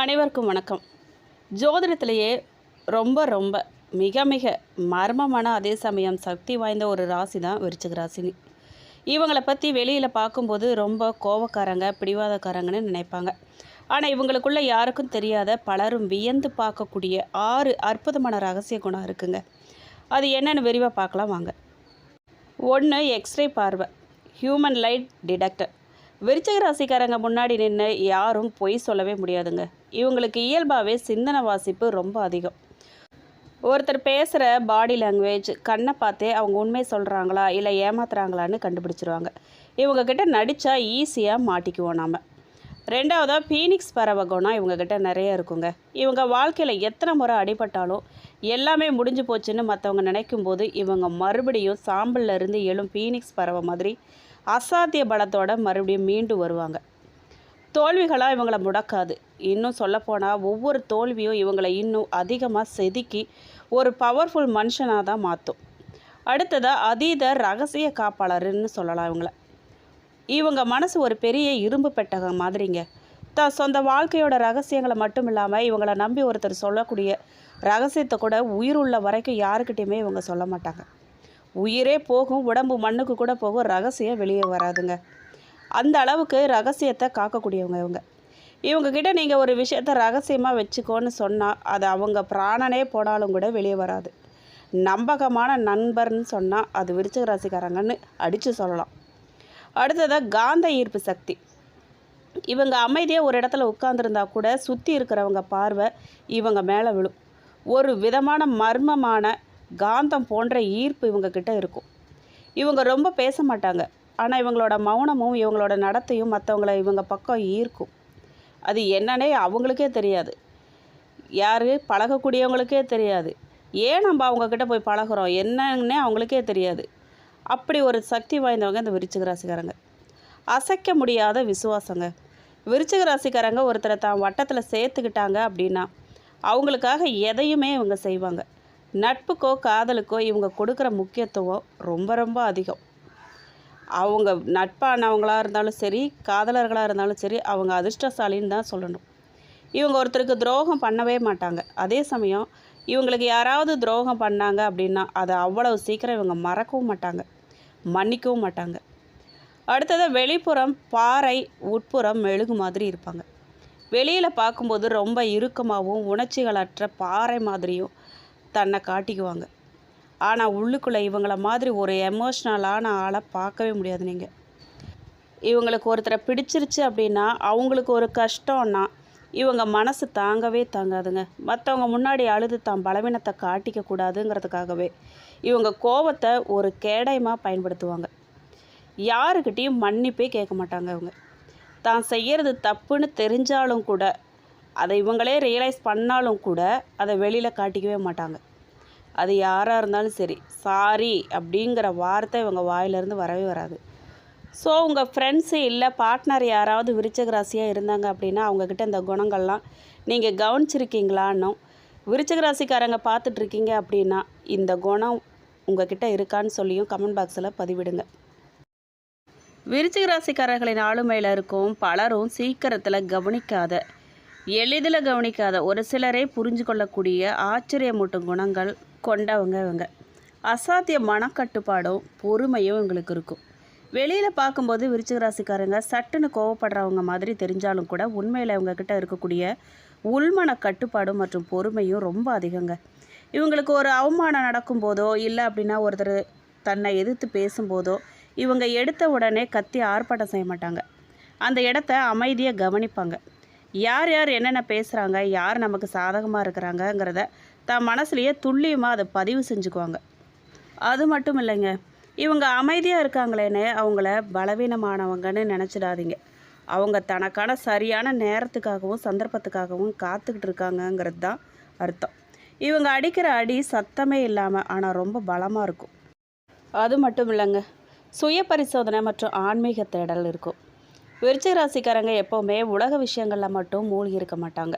அனைவருக்கும் வணக்கம். ஜோதிடத்திலேயே ரொம்ப ரொம்ப மிக மிக மர்மமான அதே சமயம் சக்தி வாய்ந்த ஒரு ராசி தான் விருச்சிக ராசினி. இவங்களை பற்றி வெளியில் பார்க்கும்போது ரொம்ப கோவக்காரங்க, பிடிவாதக்காரங்கன்னு நினைப்பாங்க. ஆனால் இவங்களுக்குள்ள யாருக்கும் தெரியாத பலரும் வியந்து பார்க்கக்கூடிய 6 அற்புதமான ரகசிய குணம் இருக்குங்க. அது என்னென்னு விரிவாக பார்க்கலாம் வாங்க. 1. எக்ஸ்ரே பார்வை, ஹியூமன் லைட் டிடெக்டர். விருச்சிக ராசிக்காரங்க முன்னாடி நின்று யாரும் பொய் சொல்லவே முடியாதுங்க. இவங்களுக்கு இயல்பாகவே சிந்தனை வாசிப்பு ரொம்ப அதிகம். ஒருத்தர் பேசுகிற பாடி லாங்குவேஜ், கண்ணை பார்த்தே அவங்க உண்மை சொல்கிறாங்களா இல்லை ஏமாத்துறாங்களான்னு கண்டுபிடிச்சிருவாங்க. இவங்கக்கிட்ட நடித்தா ஈஸியாக மாட்டிக்குவோம் நாம். 2. பீனிக்ஸ் பறவை குணம் இவங்கக்கிட்ட நிறைய இருக்குங்க. இவங்க வாழ்க்கையில் எத்தனை முறை அடிபட்டாலும் எல்லாமே முடிஞ்சு போச்சுன்னு மற்றவங்க நினைக்கும்போது இவங்க மறுபடியும் சாம்பல்ல இருந்து எழும் பீனிக்ஸ் பறவை மாதிரி அசாத்திய பலத்தோட மறுபடியும் மீண்டு வருவாங்க. தோல்விகளாக இவங்களை முடக்காது. இன்னும் சொல்லப்போனால் ஒவ்வொரு தோல்வியும் இவங்களை இன்னும் அதிகமாக செதுக்கி ஒரு பவர்ஃபுல் மனுஷனாக தான் மாற்றும். அடுத்ததாக அதீத ரகசிய காப்பாளர்னு சொல்லலாம் இவங்கள. இவங்க மனசு ஒரு பெரிய இரும்பு பெட்டகம் மாதிரிங்க. தான் சொந்த வாழ்க்கையோட ரகசியங்களை மட்டும் இல்லாமல் இவங்களை நம்பி ஒருத்தர் சொல்லக்கூடிய ரகசியத்தை கூட உயிர் உள்ள வரைக்கும் யாருக்கிட்டையுமே இவங்க சொல்ல மாட்டாங்க. உயிரே போகும், உடம்பு மண்ணுக்கு கூட போகும், ரகசியம் வெளியே வராதுங்க. அந்த அளவுக்கு ரகசியத்தை காக்கக்கூடியவங்க இவங்கக்கிட்ட நீங்கள் ஒரு விஷயத்த ரகசியமாக வச்சுக்கோன்னு சொன்னால் அது அவங்க பிராணனே போனாலும் கூட வெளியே வராது. நம்பகமான நண்பர்னு சொன்னால் அது விருச்சிக ராசிக்காரங்கன்னு அடித்து சொல்லலாம். அடுத்ததாக காந்த ஈர்ப்பு சக்தி. இவங்க அமைதியாக ஒரு இடத்துல உட்கார்ந்துருந்தா கூட சுற்றி இருக்கிறவங்க பார்வை இவங்க மேலே விழும். ஒரு விதமான மர்மமான காந்தம் போன்ற ஈர்ப்பு இவங்கக்கிட்ட இருக்கும். இவங்க ரொம்ப பேச மாட்டாங்க. ஆனால் இவங்களோட மௌனமும் இவங்களோட நடத்தையும் மற்றவங்களை இவங்க பக்கம் ஈர்க்கும். அது என்னன்னே அவங்களுக்கே தெரியாது. யார் பழகக்கூடியவங்களுக்கே தெரியாது. ஏன் நம்ம அவங்கக்கிட்ட போய் பழகிறோம் என்னன்னே அவங்களுக்கே தெரியாது. அப்படி ஒரு சக்தி வாய்ந்தவங்க இந்த விருச்சிக ராசிக்காரங்க. அசைக்க முடியாத விசுவாசங்க. விருச்சிக ராசிக்காரங்க ஒருத்தரை தான் வட்டத்தில் சேர்த்துக்கிட்டாங்க அப்படின்னா அவங்களுக்காக எதையுமே இவங்க செய்வாங்க. நட்புக்கோ காதலுக்கோ இவங்க கொடுக்குற முக்கியத்துவம் ரொம்ப ரொம்ப அதிகம். அவங்க நட்பானவங்களாக இருந்தாலும் சரி, காதலர்களாக இருந்தாலும் சரி, அவங்க அதிர்ஷ்டசாலின்னு தான் சொல்லணும். இவங்க ஒருத்தருக்கு துரோகம் பண்ணவே மாட்டாங்க. அதே சமயம் இவங்களுக்கு யாராவது துரோகம் பண்ணாங்க அப்படின்னா அதை அவ்வளவு சீக்கிரம் இவங்க மறக்கவும் மாட்டாங்க, மன்னிக்கவும் மாட்டாங்க. அடுத்தது வெளிப்புறம் பாறை, உட்புறம் மெழுகு மாதிரி இருப்பாங்க. வெளியில் பார்க்கும்போது ரொம்ப இறுக்கமாகவும் உணர்ச்சிகளற்ற பாறை மாதிரியும் தன்னை காட்டிக்குவாங்க. ஆனால் உள்ளுக்குள்ளே இவங்கள மாதிரி ஒரு எமோஷ்னலான ஆளை பார்க்கவே முடியாது நீங்கள். இவங்களுக்கு ஒருத்தரை பிடிச்சிருச்சு அப்படின்னா அவங்களுக்கு ஒரு கஷ்டம்னா இவங்க மனசு தாங்கவே தாங்காதுங்க. மற்றவங்க முன்னாடி அழுது தான் பலவீனத்தை காட்டிக்க கூடாதுங்கிறதுக்காகவே இவங்க கோபத்தை ஒரு கேடயமாக பயன்படுத்துவாங்க. யாருக்கிட்டேயும் மன்னிப்பே கேட்க மாட்டாங்க. இவங்க தான் செய்கிறது தப்புன்னு தெரிஞ்சாலும் கூட அதை இவங்களே ரியலைஸ் பண்ணாலும் கூட அதை வெளியில் காட்டிக்கவே மாட்டாங்க. அது யாராக இருந்தாலும் சரி, சாரி அப்படிங்கிற வார்த்தை இவங்க வாயிலிருந்து வரவே வராது. ஸோ உங்கள் ஃப்ரெண்ட்ஸு இல்லை பார்ட்னர் யாராவது விருச்சிக ராசியாக இருந்தாங்க அப்படின்னா அவங்கக்கிட்ட இந்த குணங்கள்லாம் நீங்கள் கவனிச்சிருக்கீங்களான்னும், விருச்சிக ராசிக்காரங்க பார்த்துட்ருக்கீங்க அப்படின்னா இந்த குணம் உங்ககிட்ட இருக்கான்னு சொல்லியும் கமெண்ட் பாக்ஸில் பதிவிடுங்க. விருச்சிக ராசிக்காரர்களின் ஆளுமையில் இருக்கும் பலரும் சீக்கிரத்தில் கவனிக்காத, எளிதில் கவனிக்காத, ஒரு சிலரே புரிஞ்சு கொள்ளக்கூடிய ஆச்சரியமூட்டும் குணங்கள் கொண்டவங்க இவங்க. அசாத்திய மனக்கட்டுப்பாடும் பொறுமையும் இவங்களுக்கு இருக்கும். வெளியில் பார்க்கும்போது விருச்சிக ராசிக்காரங்க சட்டுன்னு கோவப்படுறவங்க மாதிரி தெரிஞ்சாலும் கூட உண்மையில் இவங்கக்கிட்ட இருக்கக்கூடிய உள்மன கட்டுப்பாடும் மற்றும் பொறுமையும் ரொம்ப அதிகங்க. இவங்களுக்கு ஒரு அவமானம் நடக்கும்போதோ இல்லை அப்படின்னா ஒருத்தர் தன்னை எதிர்த்து பேசும்போதோ இவங்க எடுத்த உடனே கத்தி ஆர்ப்பாட்டம் செய்ய மாட்டாங்க. அந்த இடத்த அமைதியாக கவனிப்பாங்க. யார் யார் என்னென்ன பேசுகிறாங்க, யார் நமக்கு சாதகமாக இருக்கிறாங்கங்கிறத தான் மனசுலேயே துல்லியமாக அதை பதிவு செஞ்சுக்குவாங்க. அது மட்டும் இல்லைங்க, இவங்க அமைதியாக இருக்காங்களேன்னு அவங்கள பலவீனமானவங்கன்னு நினச்சிடாதீங்க. அவங்க தனக்கான சரியான நேரத்துக்காகவும் சந்தர்ப்பத்துக்காகவும் காத்துக்கிட்டு இருக்காங்கங்கிறது தான் அர்த்தம். இவங்க அடிக்கிற அடி சத்தமே இல்லாமல் ஆனால் ரொம்ப பலமாக இருக்கும். அது மட்டும் இல்லைங்க, சுய பரிசோதனை மற்றும் ஆன்மீக தேடல் இருக்கும். விருச்சிக ராசிக்காரங்க எப்போவுமே உலக விஷயங்களில் மட்டும் மூழ்கி இருக்க மாட்டாங்க.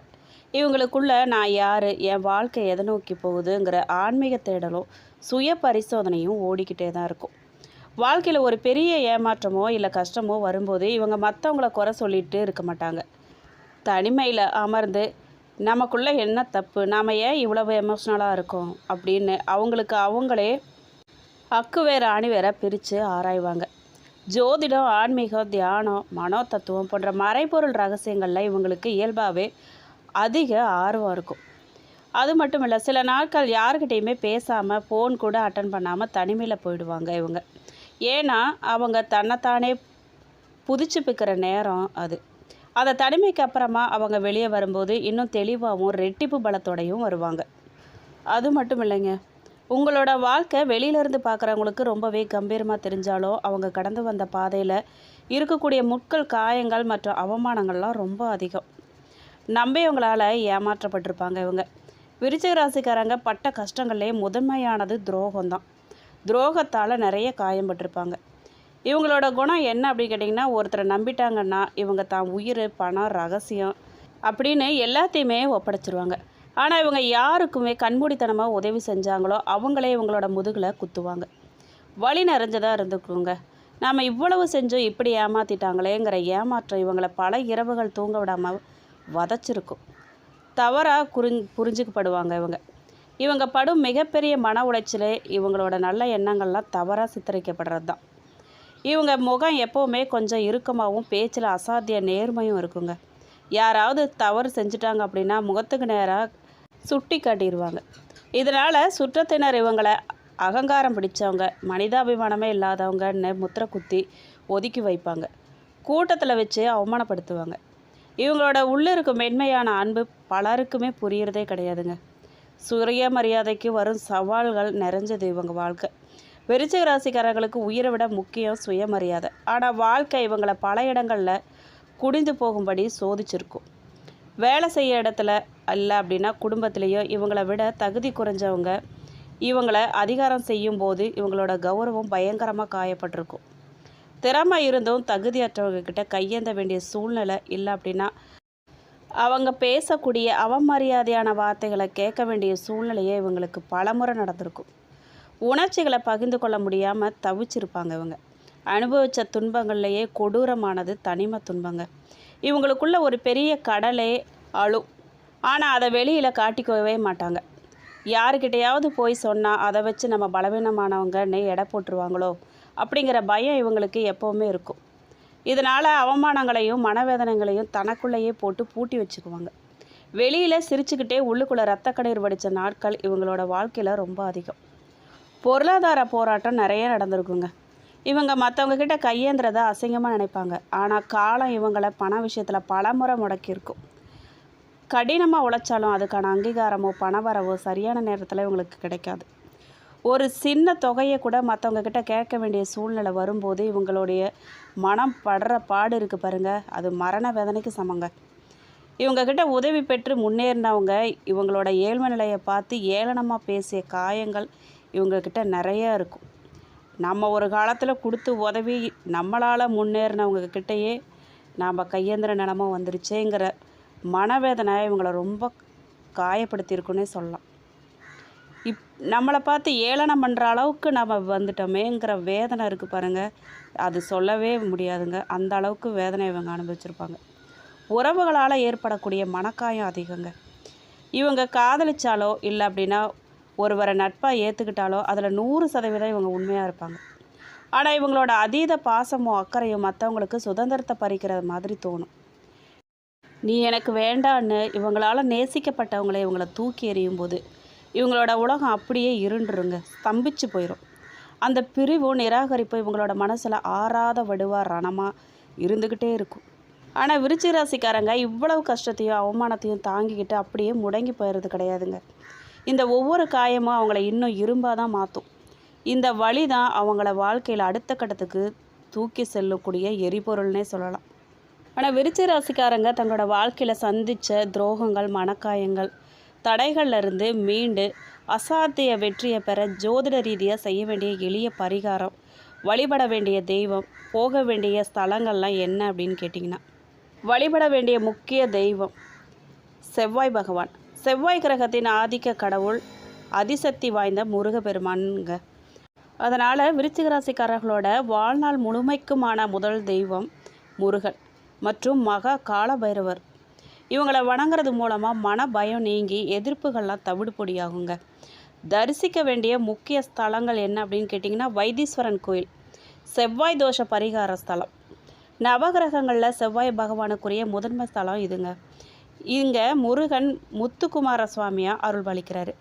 இவங்களுக்குள்ள நான் யார், என் வாழ்க்கை எதை நோக்கி போகுதுங்கிற ஆன்மீக தேடலும் சுய பரிசோதனையும் ஓடிக்கிட்டே தான் இருக்கும். வாழ்க்கையில் ஒரு பெரிய ஏமாற்றமோ இல்லை கஷ்டமோ வரும்போது இவங்க மற்றவங்கள குறை சொல்லிட்டு இருக்க மாட்டாங்க. தனிமையில் அமர்ந்து நமக்குள்ளே என்ன தப்பு, நாம் ஏன் இவ்வளவு எமோஷ்னலாக இருக்கோம் அப்படின்னு அவங்களுக்கு அவங்களே அக்கு வேற ஆணி வேற பிரித்து ஆராய்வாங்க. ஜோதிடம், ஆன்மீகம், தியானம், மனோ தத்துவம் போன்ற மறைபொருள் ரகசியங்களில் இவங்களுக்கு இயல்பாகவே அதிக ஆர்வம் இருக்கும். அது மட்டும் இல்லை, சில நாட்கள் யாருக்கிட்டேயுமே பேசாமல் ஃபோன் கூட அட்டன் பண்ணாமல் தனிமையில் போயிடுவாங்க இவங்க. ஏன்னா அவங்க தன்னைத்தானே புதுப்பிக்கிற நேரம் அது. அந்த தனிமைக்கு அப்புறமா அவங்க வெளியே வரும்போது இன்னும் தெளிவாகவும் ரெட்டிப்பு பலத்தோடையும் வருவாங்க. அது மட்டும் இல்லைங்க, உங்களோட வாழ்க்கை வெளியிலேருந்து பார்க்குறவங்களுக்கு ரொம்பவே கம்பீரமாக தெரிஞ்சாலும் அவங்க கடந்து வந்த பாதையில் இருக்கக்கூடிய முட்கள், காயங்கள் மற்றும் அவமானங்கள்லாம் ரொம்ப அதிகம். நம்பியவங்களால் ஏமாற்றப்பட்டிருப்பாங்க இவங்க. விருச்சிக ராசிக்காரங்க பட்ட கஷ்டங்கள்லேயே முதன்மையானது துரோகம்தான். துரோகத்தால் நிறைய காயம்பட்டிருப்பாங்க. இவங்களோட குணம் என்ன அப்படின்னு கேட்டிங்கன்னா, ஒருத்தரை நம்பிட்டாங்கன்னா இவங்க தான் உயிர், பணம், ரகசியம் அப்படின்னு எல்லாத்தையுமே ஒப்படைச்சிருவாங்க. ஆனால் இவங்க யாருக்குமே கண்மூடித்தனமாக உதவி செஞ்சாங்களோ அவங்களே இவங்களோட முதுகில் குத்துவாங்க. வலி நிறைஞ்சதாக இருந்துக்குங்க. நாம் இவ்வளவு செஞ்சோம் இப்படி ஏமாற்றிட்டாங்களேங்கிற ஏமாற்றம் இவங்களை பல இரவுகள் தூங்க விடாமல் வதச்சிருக்கும். தவறாக புரிஞ்சுக்கப்படுவாங்க இவங்க. இவங்க படும் மிகப்பெரிய மன உளைச்சலே இவங்களோட நல்ல எண்ணங்கள்லாம் தவறாக சித்தரிக்கப்படுறது தான். இவங்க முகம் எப்போவுமே கொஞ்சம் இறுக்கமாகவும் பேச்சில் அசாத்திய நேர்மையும் இருக்குங்க. யாராவது தவறு செஞ்சுட்டாங்க அப்படின்னா முகத்துக்கு நேராக சுட்டி காட்டிடுவாங்க. இதனால் சுற்றத்தினர் இவங்களை அகங்காரம் பிடிச்சவங்க, மனிதாபிமானமே இல்லாதவங்கன்னு முத்திரை குத்தி ஒதுக்கி வைப்பாங்க. கூட்டத்தில் வச்சு அவமானப்படுத்துவாங்க. இவங்களோட உள்ளிருக்கும் மென்மையான அன்பு பலருக்குமே புரியறதே கிடையாதுங்க. சுயமரியாதைக்கு வரும் சவால்கள் நிறைஞ்சது இவங்க வாழ்க்கை. விருச்சிக ராசிக்காரர்களுக்கு உயிரை விட முக்கியம் சுயமரியாதை. ஆனால் வாழ்க்கை இவங்களை பல இடங்களில் குடிந்து போகும்படி சோதிச்சிருக்கும். வேலை செய்ய இடத்துல இல்லை அப்படின்னா குடும்பத்திலேயோ இவங்களை விட தகுதி குறைஞ்சவங்க இவங்களை அதிகாரம் செய்யும் போது இவங்களோட கௌரவம் பயங்கரமாக காயப்பட்டிருக்கும். திறமை இருந்தும் தகுதியற்றவங்க கிட்ட கையேந்த வேண்டிய சூழ்நிலை இல்லை அப்படின்னா அவங்க பேசக்கூடிய அவமரியாதையான வார்த்தைகளை கேட்க வேண்டிய சூழ்நிலையே இவங்களுக்கு பலமுறை நடந்திருக்கும். உணர்ச்சிகளை பகிர்ந்து கொள்ள முடியாமல் தவிச்சிருப்பாங்க இவங்க. அனுபவித்த துன்பங்கள்லேயே கொடூரமானது தனிமை துன்பங்க. இவங்களுக்குள்ள ஒரு பெரிய கடலே அழும். ஆனால் அதை வெளியில் காட்டிக்கவே மாட்டாங்க. யாருக்கிட்டையாவது போய் சொன்னால் அதை வச்சு நம்ம பலவீனமானவங்கன்னு எடை போட்டுருவாங்களோ அப்படிங்கிற பயம் இவங்களுக்கு எப்போவுமே இருக்கும். இதனால் அவமானங்களையும் மனவேதனைகளையும் தனக்குள்ளேயே போட்டு பூட்டி வச்சுக்குவாங்க. வெளியில் சிரிச்சுக்கிட்டே உள்ளுக்குள்ளே ரத்த கண்ணீர் வடித்த நாட்கள் இவங்களோட வாழ்க்கையில் ரொம்ப அதிகம். பொருளாதார போராட்டம் நிறைய நடந்திருக்குங்க. இவங்க மற்றவங்க கிட்ட கையேந்திரதை அசிங்கமாக நினைப்பாங்க. ஆனால் காலம் இவங்களை பண விஷயத்தில் பலமுறை முடக்கியிருக்கும். கடினமாக உழைச்சாலும் அதுக்கான அங்கீகாரமோ பணவரவோ சரியான நேரத்தில் இவங்களுக்கு கிடைக்காது. ஒரு சின்ன தொகையை கூட மற்றவங்க கிட்ட கேட்க வேண்டிய சூழ்நிலை வரும்போது இவங்களுடைய மனம் படுற பாடு இருக்குது பாருங்கள், அது மரண வேதனைக்கு சமங்க. இவங்கக்கிட்ட உதவி பெற்று முன்னேறினவங்க இவங்களோட ஏழ்மை நிலையை பார்த்து ஏளனமாக பேசிய காயங்கள் இவங்கக்கிட்ட நிறையா இருக்கும். நம்ம ஒரு காலத்தில் கொடுத்து உதவி நம்மளால் முன்னேறினவங்கக்கிட்டேயே நாம் கையேந்திர நிலமை வந்துருச்சேங்கிற மனவேதனை இவங்களை ரொம்ப காயப்படுத்தியிருக்குன்னே சொல்லலாம். நம்மளை பார்த்து ஏளனம் பண்ணுற அளவுக்கு நம்ம வந்துட்டோமேங்கிற வேதனை இருக்குது பாருங்கள், அது சொல்லவே முடியாதுங்க. அந்த அளவுக்கு வேதனை இவங்க அனுபவிச்சிருப்பாங்க. உறவுகளால் ஏற்படக்கூடிய மனக்காயம் அதிகங்க. இவங்க காதலிச்சாலோ இல்லை அப்படின்னா ஒருவரை நட்பாக ஏற்றுக்கிட்டாலோ அதில் 100% இவங்க உண்மையாக இருப்பாங்க. ஆனால் இவங்களோட அதீத பாசமும் அக்கறையும் மற்றவங்களுக்கு சுதந்திரத்தை பறிக்கிற மாதிரி தோணும். நீ எனக்கு வேண்டான்னு இவங்களால் நேசிக்கப்பட்டவங்களை இவங்களை தூக்கி எறியும் போது இவங்களோட உலகம் அப்படியே இருண்டுருங்க, ஸ்தம்பிச்சு போயிடும். அந்த பிரிவும் நிராகரிப்பு இவங்களோட மனசில் ஆறாத வடுவாக ரணமாக இருந்துக்கிட்டே இருக்கும். ஆனால் விருச்சிக ராசிக்காரங்க இவ்வளவு கஷ்டத்தையும் அவமானத்தையும் தாங்கிக்கிட்டு அப்படியே முடங்கி போயிடுறது கிடையாதுங்க. இந்த ஒவ்வொரு காயமும் அவங்கள இன்னும் இரும்பாக தான் மாற்றும். இந்த வழி தான் அவங்கள வாழ்க்கையில் அடுத்த கட்டத்துக்கு தூக்கி செல்லக்கூடிய எரிபொருள்னே சொல்லலாம். ஆனால் விருச்சிக ராசிக்காரங்க தங்களோட வாழ்க்கையில் சந்தித்த துரோகங்கள், மனக்காயங்கள், தடைகள்லேருந்து மீண்டு அசாத்திய வெற்றியை பெற ஜோதிட ரீதியாக செய்ய வேண்டிய எளிய பரிகாரம், வழிபட வேண்டிய தெய்வம், போக வேண்டிய ஸ்தலங்கள்லாம் என்ன அப்படின்னு கேட்டிங்கன்னா, வழிபட வேண்டிய முக்கிய தெய்வம் செவ்வாய் பகவான். செவ்வாய் கிரகத்தின் ஆதிக்க கடவுள் அதிசக்தி வாய்ந்த முருகப்பெருமானுங்க. அதனால் விருச்சிக ராசிக்காரர்களோட வாழ்நாள் முழுமைக்குமான முதல் தெய்வம் முருகன் மற்றும் மகா கால பைரவர். இவங்கள வணங்குறது மூலமாக மன பயம் நீங்கி எதிர்ப்புகள்லாம் தவிடுபொடியாகுங்க. தரிசிக்க வேண்டிய முக்கிய ஸ்தலங்கள் என்ன அப்படின்னு கேட்டிங்கன்னா, வைத்தீஸ்வரன் கோயில், செவ்வாய் தோஷ பரிகார ஸ்தலம். நவகிரகங்களில் செவ்வாய் பகவானுக்குரிய முதன்மை ஸ்தலம் இதுங்க. இங்கே முருகன் முத்துக்குமார சுவாமியாக அருள்பாலிக்கிறாரு.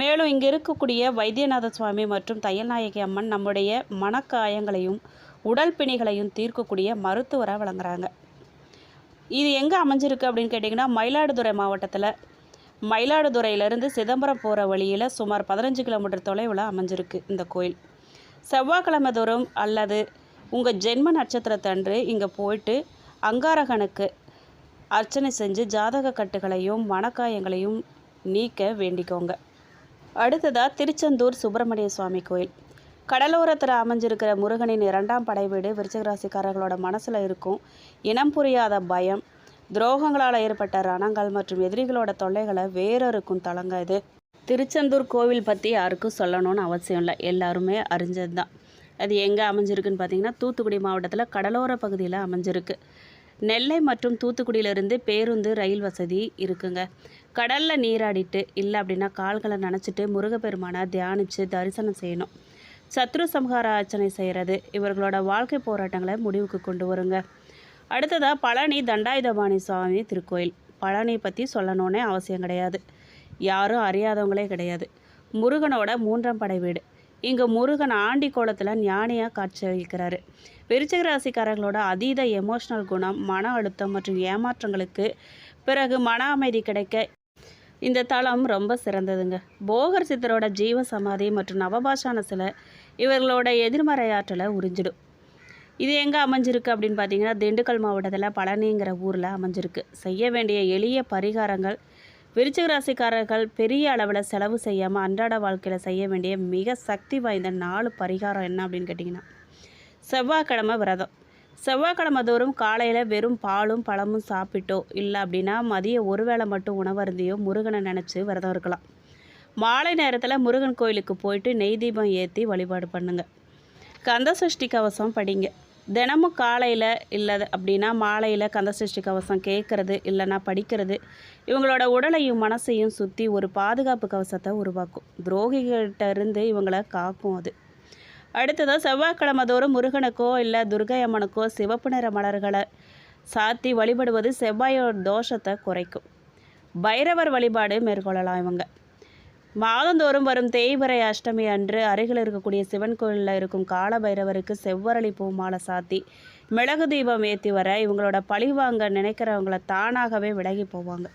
மேலும் இங்கே இருக்கக்கூடிய வைத்தியநாத சுவாமி மற்றும் தையல்நாயகி அம்மன் நம்முடைய மனக்காயங்களையும் உடல் பிணிகளையும் தீர்க்கக்கூடிய மருத்துவராக விளங்குறாங்க. இது எங்கே அமைஞ்சிருக்கு அப்படின்னு கேட்டிங்கன்னா, மயிலாடுதுறை மாவட்டத்தில் மயிலாடுதுறையிலேருந்து சிதம்பரம் போகிற வழியில் சுமார் 15 கிலோமீட்டர் தொலைவில் அமைஞ்சிருக்கு இந்த கோயில். செவ்வாய்க்கிழமை தோறும் அல்லது உங்கள் ஜென்ம நட்சத்திரத்தன்று இங்கே போயிட்டு அங்காரகனுக்கு அர்ச்சனை செஞ்சு ஜாதக கட்டுகளையும் மனக்காயங்களையும் நீக்க வேண்டிக்கோங்க. அடுத்ததாக திருச்செந்தூர் சுப்பிரமணிய சுவாமி கோயில். கடலோரத்தில் அமைஞ்சிருக்கிற முருகனின் 2ஆம் படை வீடு விருச்சிகராசிக்காரர்களோட மனசில் இருக்கும் இனம் புரியாத பயம், துரோகங்களால் ஏற்பட்ட ரணங்கள் மற்றும் எதிரிகளோட தொல்லைகளை வேறொருக்கும் தலங்க இது. திருச்செந்தூர் கோவில் பற்றி யாருக்கும் சொல்லணும்னு அவசியம் இல்லை, எல்லாருமே அறிஞ்சது தான். அது எங்கே அமைஞ்சிருக்குன்னு பார்த்தீங்கன்னா, தூத்துக்குடி மாவட்டத்தில் கடலோர பகுதியில் அமைஞ்சிருக்கு. நெல்லை மற்றும் தூத்துக்குடியிலேருந்து பேருந்து ரயில் வசதி இருக்குங்க. கடலில் நீராடிட்டு இல்லை அப்படின்னா கால்களை நனைச்சிட்டு முருகப்பெருமானை தியானித்து தரிசனம் செய்யணும். சத்ரு சம்ஹார அர்ச்சனை செய்கிறது இவர்களோட வாழ்க்கை போராட்டங்களை முடிவுக்கு கொண்டு வருங்க. அடுத்ததாக பழனி தண்டாயுதபாணி சுவாமி திருக்கோயில். பழனி பற்றி சொல்லணுன்னே அவசியம் கிடையாது, யாரும் அறியாதவங்களே கிடையாது. முருகனோட 3ஆம் படை வீடு. இங்கே முருகன் ஆண்டி கோலத்தில் ஞானியாக காட்சியளிக்கிறாரு. விருச்சிக ராசிக்காரர்களோட அதீத எமோஷ்னல் குணம், மன அழுத்தம் மற்றும் ஏமாற்றங்களுக்கு பிறகு மன அமைதி கிடைக்க இந்த தலம் ரொம்ப சிறந்ததுங்க. போகர் சித்தரோட ஜீவ சமாதி மற்றும் நவபாஷான சிலை இவர்களோட எதிர்மறை ஆற்றலை உறிஞ்சிடும். இது எங்கே அமைஞ்சிருக்கு அப்படின்னு பார்த்தீங்கன்னா, திண்டுக்கல் மாவட்டத்தில் பழனிங்கிற ஊரில் அமைஞ்சிருக்கு. செய்ய வேண்டிய எளிய பரிகாரங்கள். விருச்சிக ராசிக்காரர்கள் பெரிய அளவில் செலவு செய்யாமல் அன்றாட வாழ்க்கையில் செய்ய வேண்டிய மிக சக்தி வாய்ந்த 4 பரிகாரம் என்ன அப்படின்னு கேட்டிங்கன்னா, செவ்வாய்க்கிழமை விரதம். செவ்வாய்க்கிழமை தோறும் காலையில் வெறும் பாலும் பழமும் சாப்பிட்டோ இல்லை அப்படின்னா மதியம் ஒரு வேளை மட்டும் உணவருந்தியோ முருகனை நினச்சி விரதம் இருக்கலாம். மாலை நேரத்தில் முருகன் கோயிலுக்கு போயிட்டு நெய் தீபம் ஏற்றி வழிபாடு பண்ணுங்கள். கந்தசஷ்டி கவசம் படிங்க. தினமும் காலையில் இல்லை அப்படின்னா மாலையில் கந்தசஷ்டி கவசம் கேட்குறது இல்லைன்னா படிக்கிறது இவங்களோட உடலையும் மனசையும் சுற்றி ஒரு பாதுகாப்பு கவசத்தை உருவாக்கும். துரோகிகிட்ட இருந்து இவங்களை காக்கும் அது. அடுத்ததாக செவ்வாய்க்கிழமை தோறும் முருகனுக்கோ இல்லை துர்கை அம்மனுக்கோ சிவப்பு நிற மலர்களை சாத்தி வழிபடுவது செவ்வாயோட தோஷத்தை குறைக்கும். பைரவர் வழிபாடு மேற்கொள்ளலாம். இவங்க மாதந்தோறும் வரும் தேய்பிறை அஷ்டமி அன்று அருகில் இருக்கக்கூடிய சிவன் கோயிலில் இருக்கும் கால பைரவருக்கு செவ்வரளி பூ மாலை சாத்தி மிளகு தீபம் ஏற்றி வர இவங்களோட பழிவாங்க நினைக்கிறவங்கள தானாகவே விலகி போவாங்க.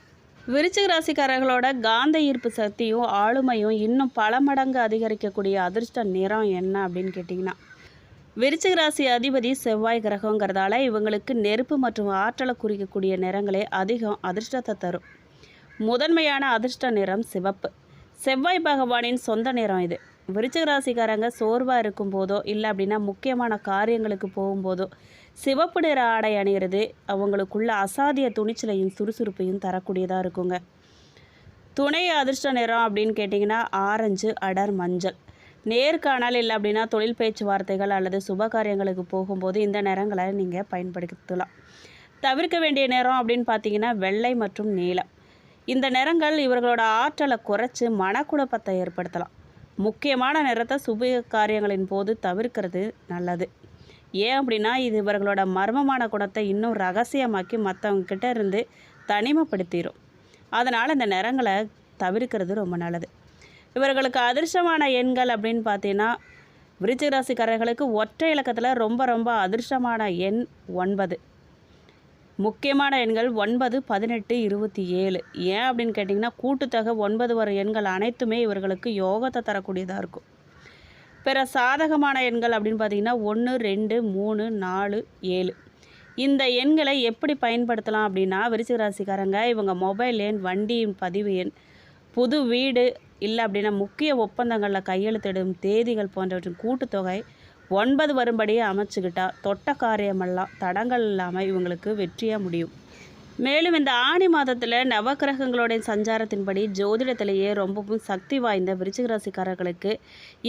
விருச்சிக ராசிக்காரர்களோட காந்த ஈர்ப்பு சக்தியும் ஆளுமையும் இன்னும் பல மடங்கு அதிகரிக்கக்கூடிய அதிர்ஷ்ட நிறம் என்ன அப்படின்னு கேட்டிங்கன்னா, விருச்சிக ராசி அதிபதி செவ்வாய் கிரகங்கிறதால இவங்களுக்கு நெருப்பு மற்றும் ஆற்றலை குறிக்கக்கூடிய நிறங்களே அதிகம் அதிர்ஷ்டத்தை தரும். முதன்மையான அதிர்ஷ்ட நிறம் சிவப்பு. செவ்வாய் பகவானின் சொந்த நிறம் இது. விருச்சிக ராசிக்காரங்க சோர்வாக இருக்கும் போதோ இல்லை அப்படின்னா முக்கியமான காரியங்களுக்கு போகும்போதோ சிவப்பு நிற ஆடை அணிகிறது அவங்களுக்குள்ள அசாத்திய துணிச்சலையும் சுறுசுறுப்பையும் தரக்கூடியதாக இருக்குங்க. துணை அதிர்ஷ்ட நிறம் அப்படின்னு கேட்டிங்கன்னா ஆரஞ்சு, அடர் மஞ்சள். நேர்காணல் இல்லை அப்படின்னா தொழில் பேச்சுவார்த்தைகள் அல்லது சுப காரியங்களுக்கு போகும்போது இந்த நிறங்களை நீங்கள் பயன்படுத்தலாம். தவிர்க்க வேண்டிய நிறம் அப்படின்னு பார்த்தீங்கன்னா வெள்ளை மற்றும் நீலம். இந்த நிறங்கள் இவர்களோட ஆற்றலை குறைச்சி மனக்குழப்பத்தை ஏற்படுத்தலாம். முக்கியமான நிறத்தை சுப காரியங்களின் போது தவிர்க்கிறது நல்லது. ஏன் அப்படின்னா இது இவர்களோட மர்மமான குணத்தை இன்னும் ரகசியமாக்கி மற்றவங்கக்கிட்ட இருந்து தனிமைப்படுத்திடும். அதனால் இந்த நிறங்களை தவிர்க்கிறது ரொம்ப நல்லது. இவர்களுக்கு அதிர்ஷ்டமான எண்கள் அப்படின்னு பார்த்தீங்கன்னா, விருச்சிக ராசிக்காரர்களுக்கு ஒற்றை இலக்கத்தில் ரொம்ப ரொம்ப அதிர்ஷ்டமான எண் 9. முக்கியமான எண்கள் 9, 18, 27. ஏன் அப்படின்னு கேட்டிங்கன்னா கூட்டுத்தொகை 9 வரும் எண்கள் அனைத்துமே இவர்களுக்கு யோகத்தை தரக்கூடியதாக இருக்கும். பிற சாதகமான எண்கள் அப்படின்னு பார்த்தீங்கன்னா 1, 2, 3, 4, 7. இந்த எண்களை எப்படி பயன்படுத்தலாம் அப்படின்னா, விருச்சிக ராசிக்காரங்க இவங்க மொபைல் எண், வண்டியின் பதிவு எண், புது வீடு இல்லை அப்படின்னா முக்கிய ஒப்பந்தங்களில் கையெழுத்திடும் தேதிகள் போன்றவற்றின் கூட்டுத்தொகை 9 வரும்படியே அமைச்சுக்கிட்டா தொட்ட காரியமெல்லாம் தடங்கள் இல்லாமல் இவங்களுக்கு வெற்றியாக முடியும். மேலும் இந்த ஆணி மாதத்தில் நவக்கிரகங்களுடைய சஞ்சாரத்தின்படி ஜோதிடத்திலேயே ரொம்பவும் சக்தி வாய்ந்த விருச்சிக ராசிக்காரர்களுக்கு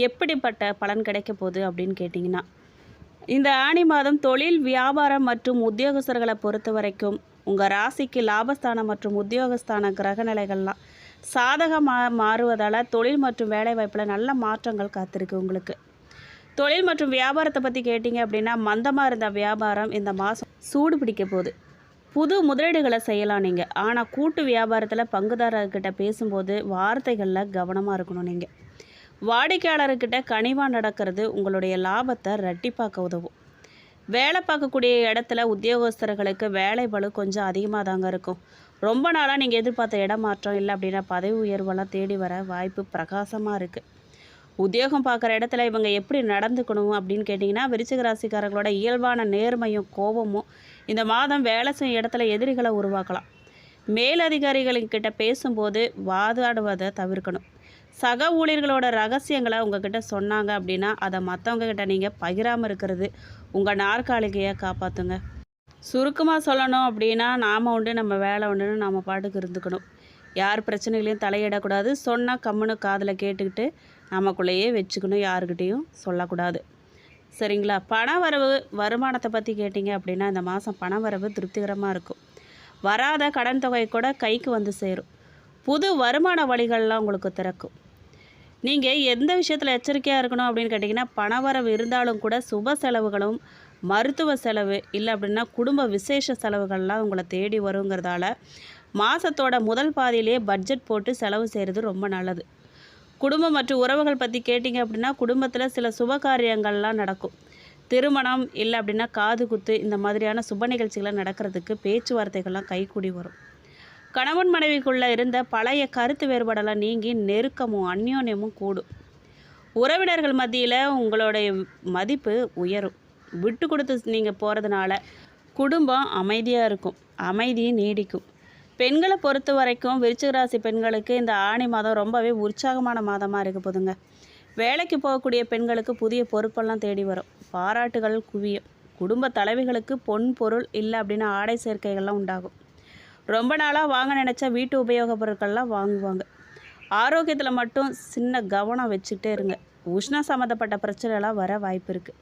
எப்படிப்பட்ட பலன் கிடைக்க போகுது அப்படின்னு கேட்டிங்கன்னா, இந்த ஆணி மாதம் தொழில், வியாபாரம் மற்றும் உத்தியோகஸ்தர்களை பொறுத்த வரைக்கும் உங்கள் ராசிக்கு லாபஸ்தானம் மற்றும் உத்தியோகஸ்தான கிரகநிலைகள்லாம் சாதகமாக மாறுவதால் தொழில் மற்றும் வேலைவாய்ப்பில் நல்ல மாற்றங்கள் காத்திருக்கு உங்களுக்கு. தொழில் மற்றும் வியாபாரத்தை பற்றி கேட்டிங்க அப்படின்னா, மந்தமாக இருந்த வியாபாரம் இந்த மாதம் சூடு பிடிக்க போகுது. புது முதலீடுகளை செய்யலாம் நீங்கள். ஆனால் கூட்டு வியாபாரத்தில் பங்குதாரர்கிட்ட பேசும்போது வார்த்தைகளில் கவனமாக இருக்கணும் நீங்கள். வாடிக்கையாளர்கிட்ட கனிவாக நடக்கிறது உங்களுடைய லாபத்தை ரெட்டிப்பாக்க உதவும். வேலை பார்க்கக்கூடிய இடத்துல உத்தியோகஸ்தர்களுக்கு வேலை பளு கொஞ்சம் அதிகமாக தாங்க இருக்கும். ரொம்ப நாளாக நீங்கள் எதிர்பார்த்த இடமாற்றம் இல்லை அப்படின்னா பதவி உயர்வெல்லாம் தேடி வர வாய்ப்பு பிரகாசமாக இருக்குது. உத்தியோகம் பார்க்குற இடத்துல இவங்க எப்படி நடந்துக்கணும் அப்படின்னு கேட்டிங்கன்னா, விருச்சிக ராசிக்காரர்களோட இயல்பான நேர்மையும் கோபமும் இந்த மாதம் வேலை செய்யும் இடத்துல எதிரிகளை உருவாக்கலாம். மேலதிகாரிகள்கிட்ட பேசும்போது வாதாடுவதை தவிர்க்கணும். சக ஊழியர்களோட ரகசியங்களை உங்ககிட்ட சொன்னாங்க அப்படின்னா அதை மற்றவங்க கிட்ட நீங்கள் பகிராமல் இருக்கிறது உங்கள் நாற்காலிகையை காப்பாற்றுங்க. சுருக்கமாக சொல்லணும் அப்படின்னா, நாம் உண்டு நம்ம வேலை உண்டுன்னு நம்ம பாட்டுக்கு இருந்துக்கணும். யார் பிரச்சனைகளையும் தலையிடக்கூடாது. சொன்னால் கம்முன்னு காதில் கேட்டுக்கிட்டு நமக்குள்ளேயே வச்சுக்கணும், யாருக்கிட்டேயும் சொல்லக்கூடாது. சரிங்களா? பணவரவு வருமானத்தை பற்றி கேட்டிங்க அப்படின்னா, இந்த மாதம் பணவரவு திருப்திகரமாக இருக்கும். வராத கடன் தொகை கூட கைக்கு வந்து சேரும். புது வருமான வழிகள்லாம் உங்களுக்கு திறக்கும். நீங்கள் எந்த விஷயத்தில் எச்சரிக்கையாக இருக்கணும் அப்படின்னு கேட்டிங்கன்னா, பணவரவு இருந்தாலும் கூட சுப செலவுகளும் மருத்துவ செலவு இல்லை அப்படின்னா குடும்ப விசேஷ செலவுகள்லாம் உங்களை தேடி வருங்கிறதால மாதத்தோட முதல் பாதியிலே பட்ஜெட் போட்டு செலவு செய்கிறது ரொம்ப நல்லது. குடும்பம் மற்றும் உறவுகள் பற்றி கேட்டிங்க அப்படின்னா, குடும்பத்தில் சில சுப காரியங்கள்லாம் நடக்கும். திருமணம் இல்லை அப்படின்னா காது குத்து இந்த மாதிரியான சுப நிகழ்ச்சிகளை நடக்கிறதுக்கு பேச்சுவார்த்தைகள்லாம் கைக்கூடி வரும். கணவன் மனைவிக்குள்ளே இருந்த பழைய கருத்து வேறுபாடெல்லாம் நீங்கி நெருக்கமும் அந்யோன்யமும் கூடும். உறவினர்கள் மத்தியில் உங்களுடைய மதிப்பு உயரும். விட்டு கொடுத்து நீங்கள் போகிறதுனால குடும்பம் அமைதியாக இருக்கும், அமைதியும் நீடிக்கும். பெண்களை பொறுத்த வரைக்கும் விருச்சிக ராசி பெண்களுக்கு இந்த ஆணி மாதம் ரொம்பவே உற்சாகமான மாதமாக இருக்க போதுங்க. வேலைக்கு போகக்கூடிய பெண்களுக்கு புதிய பொறுப்பெல்லாம் தேடி வரும். பாராட்டுகள் குவியும். குடும்ப தலைவிகளுக்கு பொன் பொருள் இல்லை அப்படின்னா ஆடை சேர்க்கைகள்லாம் உண்டாகும். ரொம்ப நாளாக வாங்க நினச்சா வீட்டு உபயோகப் பொருட்கள்லாம் வாங்குவாங்க. ஆரோக்கியத்தில் மட்டும் சின்ன கவனம் வச்சுக்கிட்டே இருங்க. உஷ்ணம் சம்மந்தப்பட்ட பிரச்சனைலாம் வர வாய்ப்பு இருக்குது.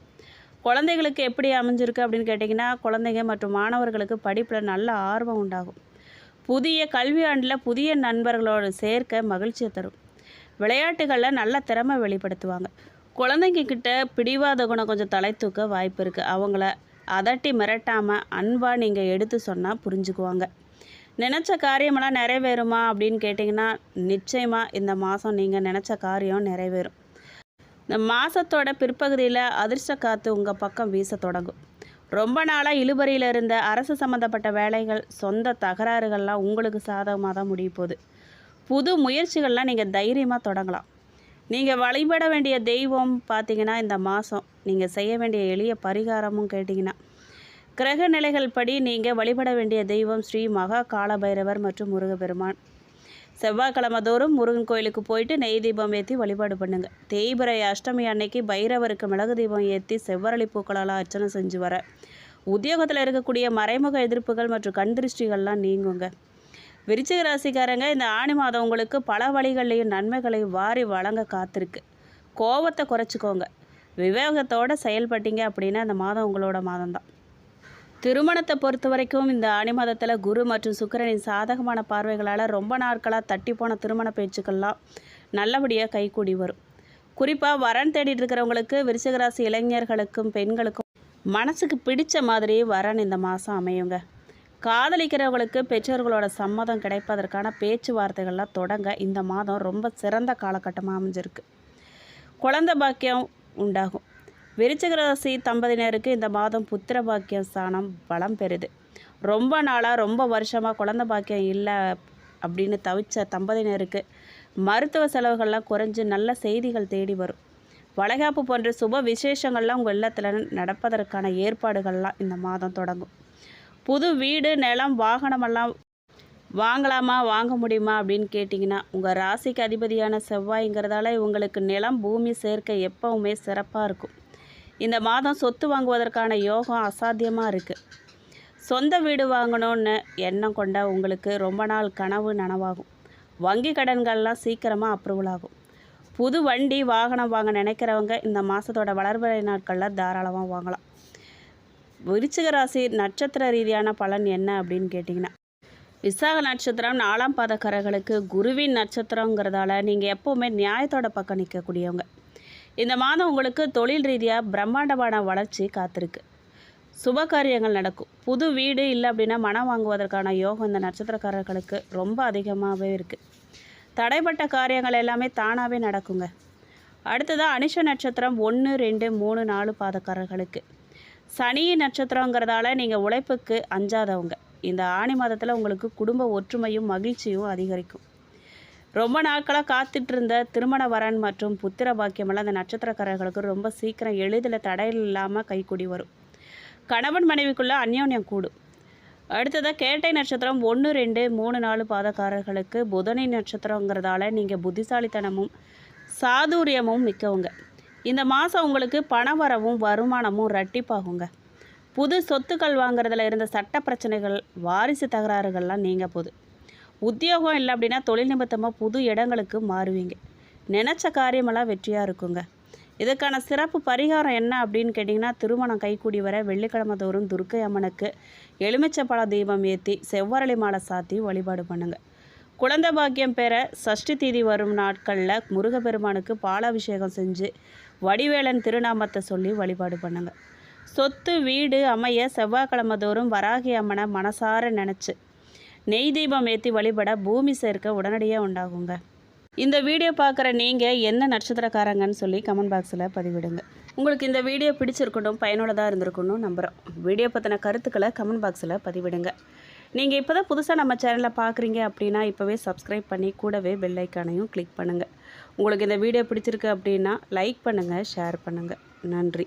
குழந்தைகளுக்கு எப்படி அமைஞ்சிருக்கு அப்படின்னு கேட்டிங்கன்னா, குழந்தைங்க மற்றும் மாணவர்களுக்கு படிப்பில் நல்ல ஆர்வம் உண்டாகும். புதிய கல்வி ஆண்டில் புதிய நண்பர்களோடு சேர்க்க மகிழ்ச்சியை தரும். விளையாட்டுகளில் நல்ல திறமை வெளிப்படுத்துவாங்க. குழந்தைங்க கிட்ட பிடிவாத குணம் கொஞ்சம் தலை தூக்க வாய்ப்பு இருக்குது. அவங்கள அதட்டி மிரட்டாமல் அன்பாக நீங்கள் எடுத்து சொன்னால் புரிஞ்சுக்குவாங்க. நினச்ச காரியமெல்லாம் நிறைவேறுமா அப்படின்னு கேட்டிங்கன்னா, நிச்சயமாக இந்த மாதம் நீங்கள் நினச்ச காரியம் நிறைவேறும். இந்த மாதத்தோட பிற்பகுதியில் அதிர்ஷ்ட காற்று உங்கள் பக்கம் வீச தொடங்கும். ரொம்ப நாளாக இழுபறியில் இருந்த அரசு சம்மந்தப்பட்ட வேலைகள், சொந்த தகராறுகள்லாம் உங்களுக்கு சாதகமாக தான் முடிய போகுது. புது முயற்சிகள்லாம் நீங்கள் தைரியமாக தொடங்கலாம். நீங்கள் வழிபட வேண்டிய தெய்வம் பார்த்திங்கன்னா, இந்த மாதம் நீங்கள் செய்ய வேண்டிய எளிய பரிகாரமும் கேட்டிங்கன்னா, கிரக நிலைகள் படி நீங்கள் வழிபட வேண்டிய தெய்வம் ஸ்ரீ மகா காலபைரவர் மற்றும் முருகப்பெருமான். செவ்வாய்க்கிழமை தோறும் முருகன் கோயிலுக்கு போயிட்டு நெய் தீபம் ஏற்றி வழிபாடு பண்ணுங்கள். தேய்பிறை அஷ்டமி அன்னைக்கு பைரவருக்கு மிளகு தீபம் ஏற்றி செவ்வரளி பூக்களால் அர்ச்சனை செஞ்சு வர உத்தியோகத்தில் இருக்கக்கூடிய மறைமுக எதிர்ப்புகள் மற்றும் கண் திருஷ்டிகள்லாம் நீங்குங்க. விருச்சிக ராசிக்காரங்க, இந்த ஆணி மாதம் உங்களுக்கு பல வழிகளையும் நன்மைகளையும் வாரி வழங்க காத்திருக்கு. கோபத்தை குறைச்சிக்கோங்க. விவேகத்தோடு செயல்பட்டீங்க அப்படின்னா இந்த மாதம் உங்களோட மாதம்தான். திருமணத்தை பொறுத்த வரைக்கும் இந்த ஆணி மாதத்தில் குரு மற்றும் சுக்கிரனின் சாதகமான பார்வைகளால் ரொம்ப நாட்களாக தட்டி போன திருமண பேச்சுக்கள்லாம் நல்லபடியாக கைகூடி வரும். குறிப்பாக வரன் தேடிட்டு இருக்கிறவங்களுக்கு, விருச்சிக ராசி இளைஞர்களுக்கும் பெண்களுக்கும் மனசுக்கு பிடிச்ச மாதிரி வரன் இந்த மாதம் அமையுங்க. காதலிக்கிறவங்களுக்கு பெற்றோர்களோட சம்மதம் கிடைப்பதற்கான பேச்சுவார்த்தைகள்லாம் தொடங்க இந்த மாதம் ரொம்ப சிறந்த காலகட்டமாக அமைஞ்சிருக்கு. குழந்தை பாக்கியம் உண்டாகும். விருச்சிக ராசி தம்பதியினருக்கு இந்த மாதம் புத்திர பாக்கியம் ஸ்தானம் பலம் பெறுது. ரொம்ப நாளாக ரொம்ப வருஷமாக குழந்தை பாக்கியம் இல்லை அப்படின்னு தவிச்ச தம்பதியினருக்கு மருத்துவ செலவுகள்லாம் குறைஞ்சு நல்ல செய்திகள் தேடி வரும். வளைகாப்பு போன்ற சுப விசேஷங்கள்லாம் உங்கள் இல்லத்தில் நடப்பதற்கான ஏற்பாடுகள்லாம் இந்த மாதம் தொடங்கும். புது வீடு, நிலம், வாகனமெல்லாம் வாங்கலாமா, வாங்க முடியுமா அப்படின்னு கேட்டிங்கன்னா, உங்கள் ராசிக்கு அதிபதியான செவ்வாய்ங்கிறதால உங்களுக்கு நிலம், பூமி சேர்க்கை எப்போவுமே சிறப்பாக இருக்கும். இந்த மாதம் சொத்து வாங்குவதற்கான யோகம் அசாத்தியமாக இருக்குது. சொந்த வீடு வாங்கணும்னு எண்ணம் கொண்ட உங்களுக்கு ரொம்ப நாள் கனவு நனவாகும். வங்கி கடன்கள்லாம் சீக்கிரமாக அப்ரூவல் ஆகும். புது வண்டி, வாகனம் வாங்க நினைக்கிறவங்க இந்த மாதத்தோட வளர்பிறை நாட்களில் தாராளமாக வாங்கலாம். விருச்சிக ராசி நட்சத்திர ரீதியான பலன் என்ன அப்படின்னு கேட்டிங்கன்னா, விசாக நட்சத்திரம் 4ஆம் பாதக்காரர்களுக்கு குருவின் நட்சத்திரங்கிறதால நீங்கள் எப்போவுமே நியாயத்தோட பக்கம் நிற்கக்கூடியவங்க. இந்த மாதம் உங்களுக்கு தொழில் ரீதியாக பிரம்மாண்டமான வளர்ச்சி காத்திருக்கு. சுப காரியங்கள் நடக்கும். புது வீடு இல்லை அப்படின்னா மனம் வாங்குவதற்கான யோகம் இந்த நட்சத்திரக்காரர்களுக்கு ரொம்ப அதிகமாகவே இருக்குது. தடைப்பட்ட காரியங்கள் எல்லாமே தானாகவே நடக்குங்க. அடுத்ததாக அனுஷ நட்சத்திரம் 1, 2, 3, 4 பாதக்காரர்களுக்கு சனி நட்சத்திரங்கிறதால நீங்கள் உழைப்புக்கு அஞ்சாதவங்க. இந்த ஆணி மாதத்தில் உங்களுக்கு குடும்ப ஒற்றுமையும் மகிழ்ச்சியும் அதிகரிக்கும். ரொம்ப நாட்களாக காத்துட்டு இருந்த திருமண வரன் மற்றும் புத்திர பாக்கியமெல்லாம் இந்த நட்சத்திரக்காரர்களுக்கு ரொம்ப சீக்கிரம் எளிதில் தடையில் இல்லாமல் கைக்கூடி வரும். கணவன் மனைவிக்குள்ளே அந்யோன்யம் கூடும். அடுத்ததாக கேட்டை நட்சத்திரம் 1, 2, 3, 4 பாதக்காரர்களுக்கு புதனின் நட்சத்திரங்கிறதால நீங்கள் புத்திசாலித்தனமும் சாதுரியமும் மிக்கவங்க. இந்த மாதம் உங்களுக்கு பணவரவும் வருமானமும் இரட்டிப்பாகுங்க. புது சொத்துக்கள் வாங்குறதுல இருந்த சட்ட பிரச்சனைகள், வாரிசு தகராறுகள்லாம் நீங்க போகுது. உத்தியோகம் இல்லை அப்படின்னா தொழில் நிமித்தமாக புது இடங்களுக்கு மாறுவீங்க. நினச்ச காரியமெல்லாம் வெற்றியாக இருக்குங்க. இதுக்கான சிறப்பு பரிகாரம் என்ன அப்படின்னு கேட்டிங்கன்னா, திருமணம் கைக்கூடி வர வெள்ளிக்கிழமை தோறும் துர்க்கை அம்மனுக்கு எலுமிச்சப்பழ தீபம் ஏற்றி செவ்வரளி மாலை சாத்தி வழிபாடு பண்ணுங்கள். குழந்தை பாக்கியம் பெற சஷ்டி தீதி வரும் நாட்களில் முருகப்பெருமானுக்கு பாலாபிஷேகம் செஞ்சு வடிவேலன் திருநாமத்தை சொல்லி வழிபாடு பண்ணுங்கள். சொத்து வீடு அமைய செவ்வாய்க்கிழமை தோறும் வராகி அம்மனை மனசார நினச்சி நெய் தீபம் ஏற்றி வழிபட பூமி சேர்க்க உடனடியாக உண்டாகுங்க. இந்த வீடியோ பார்க்குற நீங்கள் என்ன நட்சத்திரக்காரங்கன்னு சொல்லி கமெண்ட் பாக்ஸில் பதிவிடுங்க. உங்களுக்கு இந்த வீடியோ பிடிச்சிருக்கணும், பயனுள்ளதாக இருந்திருக்கணும் நம்புகிறோம். வீடியோ பற்றின கருத்துக்களை கமெண்ட் பாக்ஸில் பதிவிடுங்க. நீங்கள் இப்போ தான் புதுசாக நம்ம சேனலை பார்க்குறீங்க அப்படின்னா இப்போவே சப்ஸ்கிரைப் பண்ணி கூடவே பெல் ஐக்கானையும் கிளிக் பண்ணுங்கள். உங்களுக்கு இந்த வீடியோ பிடிச்சிருக்கு அப்படின்னா லைக் பண்ணுங்கள், ஷேர் பண்ணுங்கள். நன்றி.